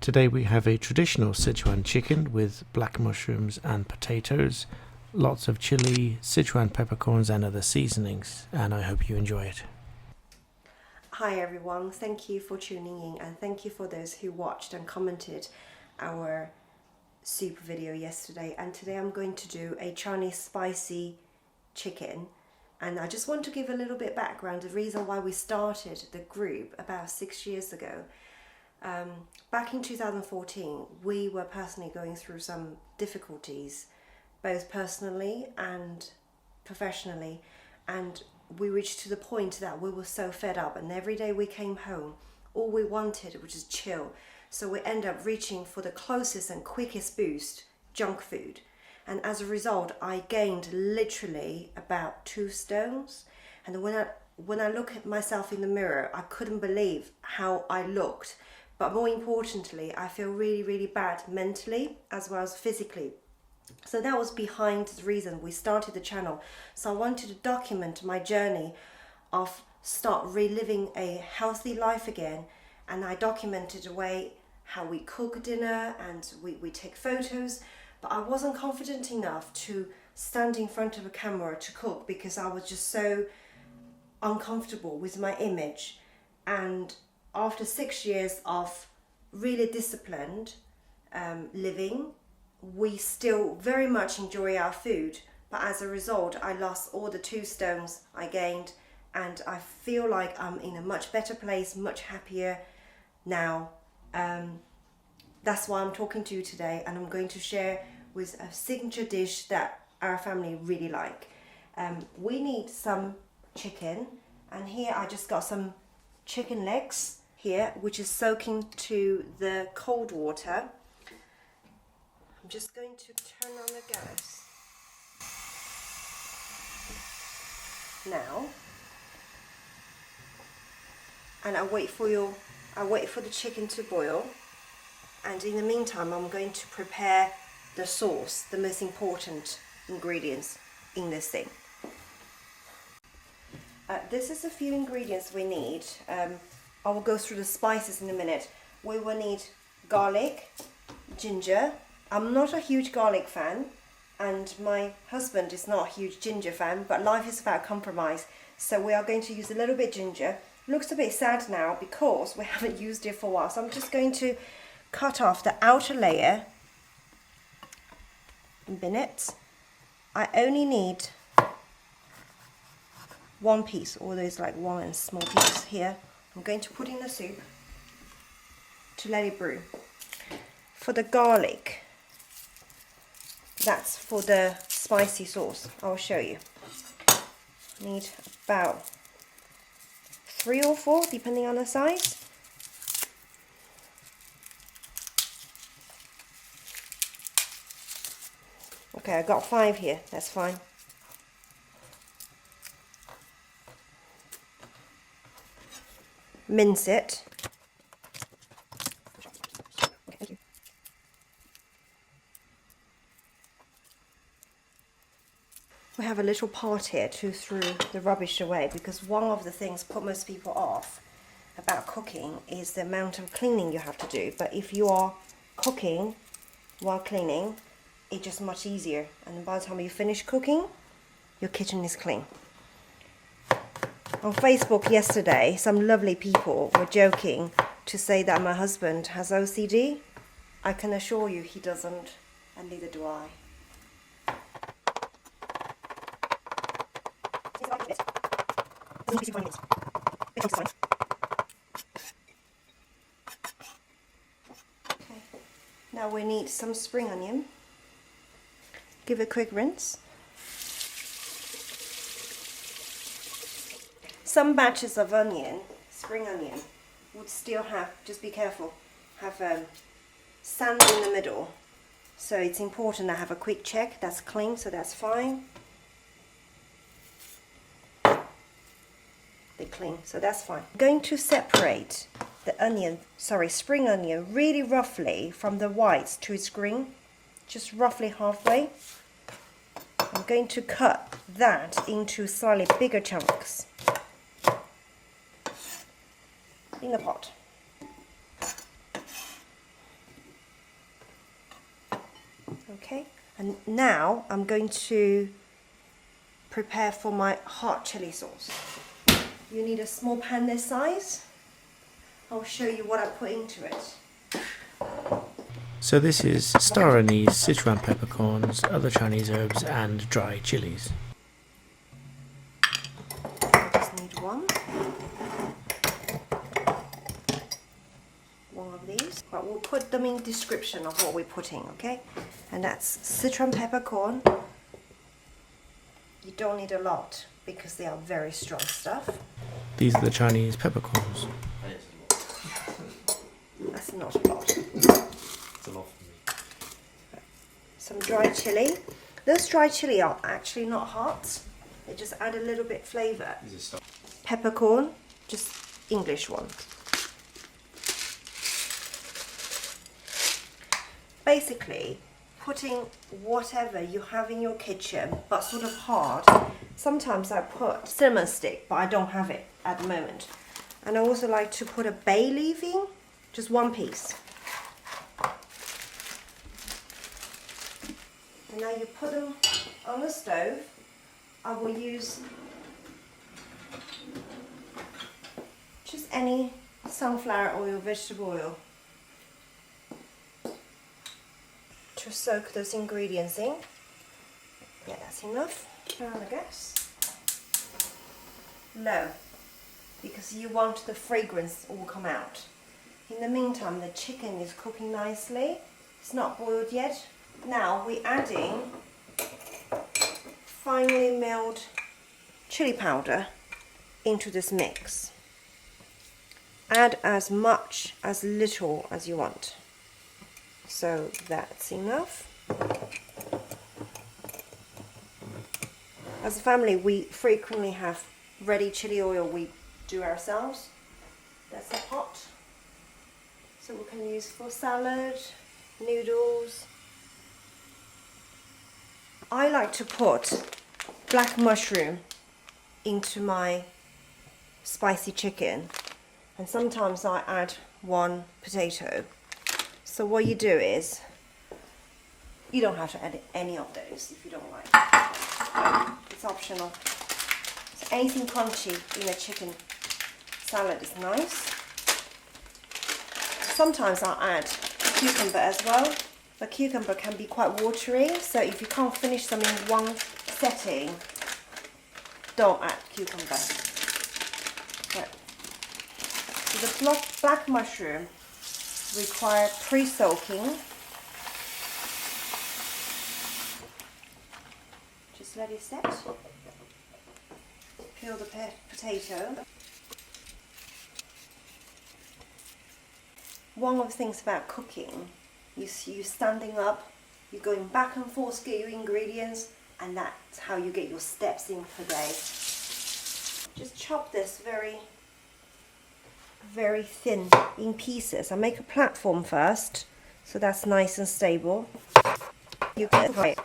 Today we have a traditional Sichuan chicken with black mushrooms and potatoes, lots of chili, Sichuan peppercorns and other seasonings, and I hope you enjoy it. Hi everyone, thank you for tuning in and thank you for those who watched and commented our soup video yesterday. And today I'm going to do a Chinese spicy chicken, and I just want to give a little bit background, the reason why we started the group about 6 years ago. Back in 2014 we were personally going through some difficulties, both personally and professionally, and we reached to the point that we were so fed up, and every day we came home all we wanted was just chill. So we end up reaching for the closest and quickest boost, junk food, and as a result I gained literally about 2 stones. And when I look at myself in the mirror, I couldn't believe how I looked, but more importantly I feel really bad mentally as well as physically. So that was behind the reason we started the channel. So I wanted to document my journey of start reliving a healthy life again, and I documented the way how we cook dinner and we take photos, but I wasn't confident enough to stand in front of a camera to cook because I was just so uncomfortable with my image. And after 6 years of really disciplined living, we still very much enjoy our food, but as a result I lost all the 2 stones I gained, and I feel like I'm in a much better place, much happier now. That's why I'm talking to you today, and I'm going to share with a signature dish that our family really like. We need some chicken, and here I just got some chicken legs here, which is soaking to the cold water. I'm just going to turn on the gas now, and I wait for the chicken to boil. And in the meantime I'm going to prepare the sauce, the most important ingredients in this thing. This is a few ingredients we need. I will go through the spices in a minute. We will need garlic, ginger. I'm not a huge garlic fan, and my husband is not a huge ginger fan, but life is about compromise. So we are going to use a little bit ginger. Looks a bit sad now because we haven't used it for a while. So I'm just going to cut off the outer layer in minutes. I only need 1 piece, or there's like 1 small piece here. I'm going to put in the soup to let it brew. For the garlic, that's for the spicy sauce. I'll show you. Need about 3 or 4 depending on the size. Okay, I got 5 here, that's fine. Mince it. We have a little part here to throw the rubbish away, because one of the things put most people off about cooking is the amount of cleaning you have to do. But if you are cooking while cleaning, it's just much easier, and by the time you finish cooking, your kitchen is clean. On Facebook yesterday, some lovely people were joking to say that my husband has OCD. I can assure you he doesn't, and neither do I. Okay. Now we need some spring onion. Give it a quick rinse. Some batches of onion, spring onion, would still have, just be careful, have sand in the middle. So it's important I have a quick check. That's clean, so that's fine. They're clean, so that's fine. I'm going to separate the spring onion really roughly from the whites to its green, just roughly halfway. I'm going to cut that into slightly bigger chunks in the pot. Okay, and now I'm going to prepare for my hot chili sauce. You need a small pan this size. I'll show you what I put into it. So this is star anise, Sichuan peppercorns, other Chinese herbs and dry chilies. I just need one of these, but we'll put them in description of what we're putting, okay? And that's Sichuan peppercorn. You don't need a lot because they are very strong stuff. These are the Chinese peppercorns. That's not a lot. It's a lot for me. Some dry chili. Those dry chili are actually not hot. They just add a little bit flavour. Peppercorn, just English one. Basically, putting whatever you have in your kitchen, but sort of hard. Sometimes I put cinnamon stick, but I don't have it at the moment. And I also like to put a bay leaf in, just one piece. And now you put them on the stove. I will use just any sunflower oil, vegetable oil, to soak those ingredients in. Yeah, that's enough. Turn on the gas. Low, because you want the fragrance all come out. In the meantime, the chicken is cooking nicely. It's not boiled yet. Now we're adding finely milled chili powder into this mix. Add as much, as little as you want. So that's enough. As a family, we frequently have ready chili oil we do ourselves. That's a pot. So we can use for salad, noodles. I like to put black mushroom into my spicy chicken, and sometimes I add one potato. So what you do is, you don't have to add any of those if you don't like. It's optional. So anything crunchy in a chicken salad is nice. Sometimes I'll add cucumber as well. The cucumber can be quite watery, so if you can't finish them in one setting, don't add cucumber. Right. So the black mushroom require pre-soaking. Just let it set. Peel the potato. One of the things about cooking, you standing up, you're going back and forth to get your ingredients, and that's how you get your steps in per day. Just chop this very, very thin in pieces. I make a platform first, so that's nice and stable. You can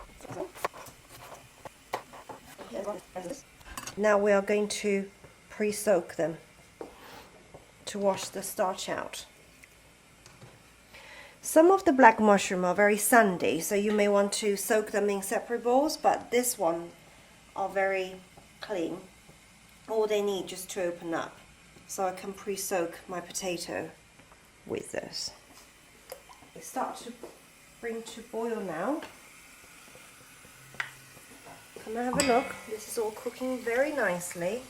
Now we are going to pre-soak them to wash the starch out. Some of the black mushroom are very sandy, so you may want to soak them in separate bowls, but this one are very clean. All they need just to open up. So I can pre-soak my potato with this. They start to bring to boil now. Come and have a look. This is all cooking very nicely.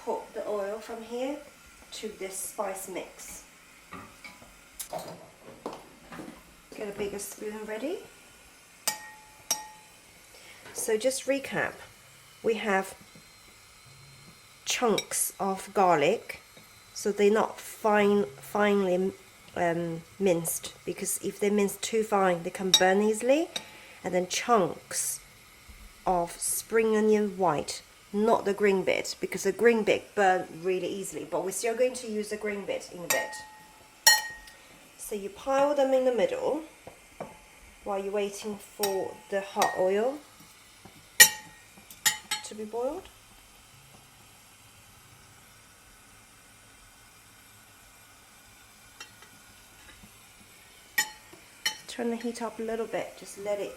Put the oil from here to this spice mix. Get a bigger spoon ready. So just recap, we have chunks of garlic, so they're not finely minced, because if they're minced too fine they can burn easily. And then chunks of spring onion white, not the green bit, because the green bit burn really easily, but we're still going to use the green bit in a bit. So you pile them in the middle while you're waiting for the hot oil to be boiled. turn the heat up a little bit, just let it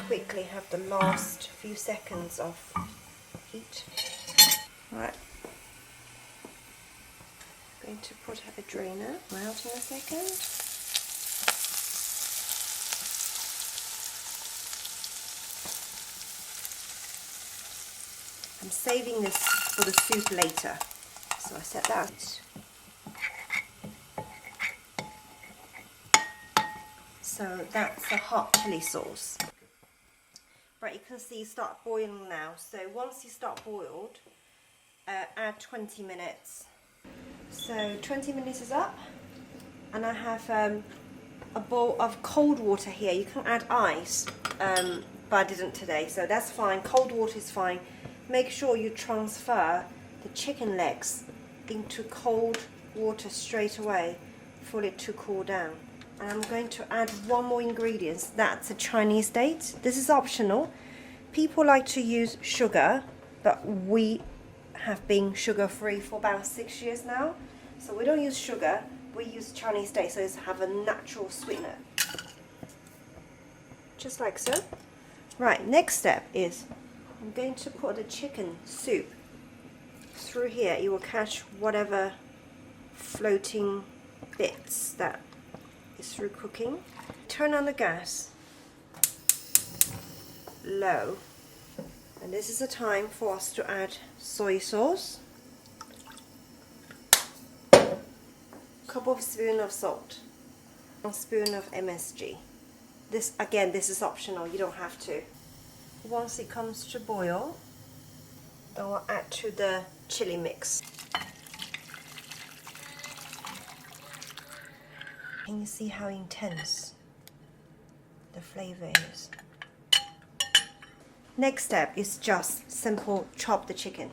quickly have the last few seconds of heat. Right. Going to have a drainer out in a second. I'm saving this for the soup later, so I set that. So that's the hot chili sauce. Right, you can see start boiling now. So once you start boiled, add 20 minutes. So 20 minutes is up, and I have a bowl of cold water here. You can add ice, but I didn't today, so that's fine. Cold water is fine. Make sure you transfer the chicken legs into cold water straight away for it to cool down. And I'm going to add one more ingredient. That's a Chinese date. This is optional. People like to use sugar, but we have been sugar-free for about 6 years now. So we don't use sugar, we use Chinese date, so it's have a natural sweetener. Just like so. Right, next step is I'm going to put the chicken soup through here. You will catch whatever floating bits that is through cooking. Turn on the gas low, and this is the time for us to add soy sauce, a couple of spoons of salt, 1 spoon of MSG. This again, this is optional, you don't have to. Once it comes to boil, then we'll add to the chili mix. Can you see how intense the flavor is? Next step is just simple chop the chicken.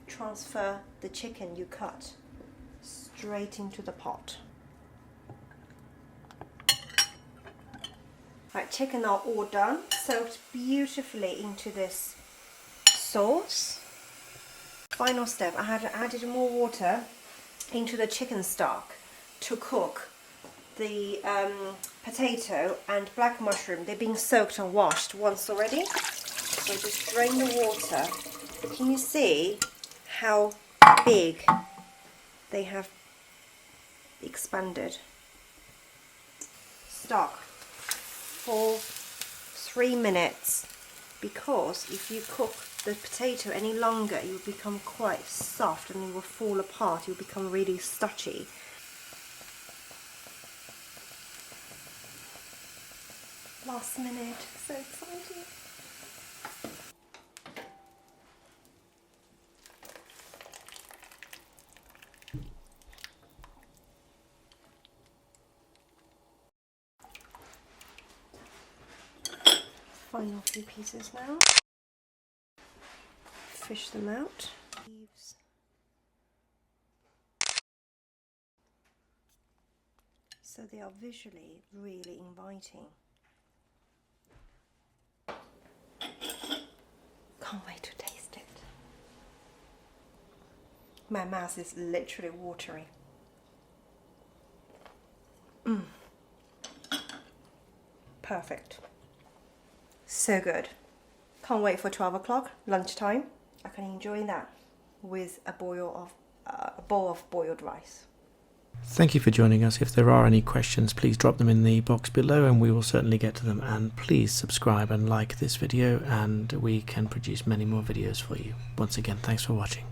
Transfer the chicken you cut straight into the pot. Right, chicken are all done, soaked beautifully into this sauce. Final step, I had added more water into the chicken stock to cook the potato and black mushroom. They've been soaked and washed once already. So just drain the water. Can you see how big they have expanded? Stock for 3 minutes, because if you cook the potato any longer it will become quite soft and it will fall apart. It will become really starchy. Last minute, so exciting. Final few pieces now. Fish them out. Leaves. So they are visually really inviting. Can't wait to taste it. My mouth is literally watering. Perfect. So good. Can't wait for 12 o'clock, lunchtime. I can enjoy that with a bowl of boiled rice. Thank you for joining us. If there are any questions, please drop them in the box below and we will certainly get to them. And please subscribe and like this video, and we can produce many more videos for you. Once again, thanks for watching.